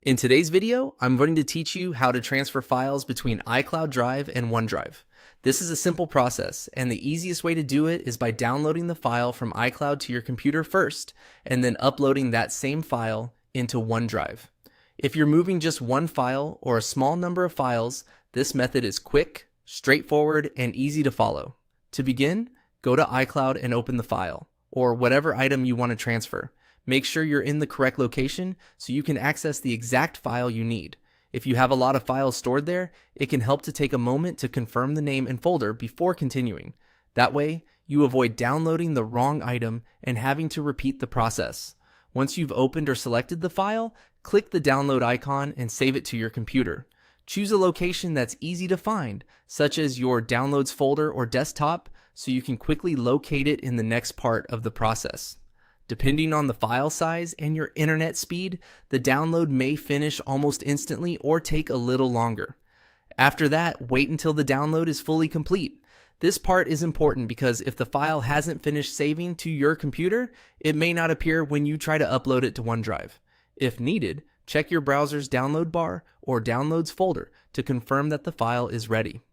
In today's video, I'm going to teach you how to transfer files between iCloud Drive and OneDrive. This is a simple process, and the easiest way to do it is by downloading the file from iCloud to your computer first, and then uploading that same file into OneDrive. If you're moving just one file or a small number of files, this method is quick, straightforward, and easy to follow. To begin, go to iCloud and open the file, or whatever item you want to transfer. Make sure you're in the correct location so you can access the exact file you need. If you have a lot of files stored there, it can help to take a moment to confirm the name and folder before continuing. That way, you avoid downloading the wrong item and having to repeat the process. Once you've opened or selected the file, click the download icon and save it to your computer. Choose a location that's easy to find, such as your downloads folder or desktop, so you can quickly locate it in the next part of the process. Depending on the file size and your internet speed, the download may finish almost instantly or take a little longer. After that, wait until the download is fully complete. This part is important because if the file hasn't finished saving to your computer, it may not appear when you try to upload it to OneDrive. If needed, check your browser's download bar or downloads folder to confirm that the file is ready.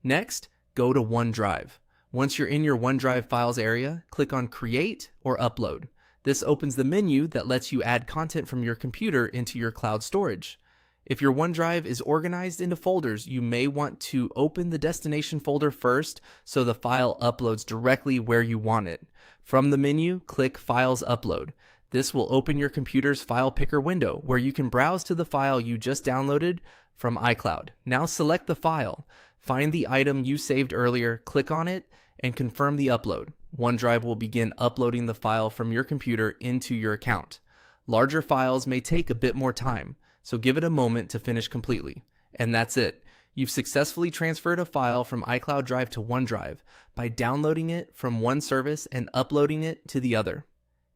Next, go to OneDrive. Once you're in your OneDrive files area, click on Create or Upload. This opens the menu that lets you add content from your computer into your cloud storage. If your OneDrive is organized into folders, you may want to open the destination folder first so the file uploads directly where you want it. From the menu, click Files Upload. This will open your computer's file picker window where you can browse to the file you just downloaded from iCloud. Now select the file. Find the item you saved earlier, click on it, and confirm the upload. OneDrive will begin uploading the file from your computer into your account. Larger files may take a bit more time, so give it a moment to finish completely. And that's it. You've successfully transferred a file from iCloud Drive to OneDrive by downloading it from one service and uploading it to the other.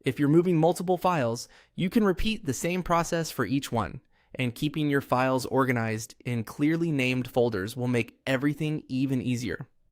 If you're moving multiple files, you can repeat the same process for each one, and keeping your files organized in clearly named folders will make everything even easier.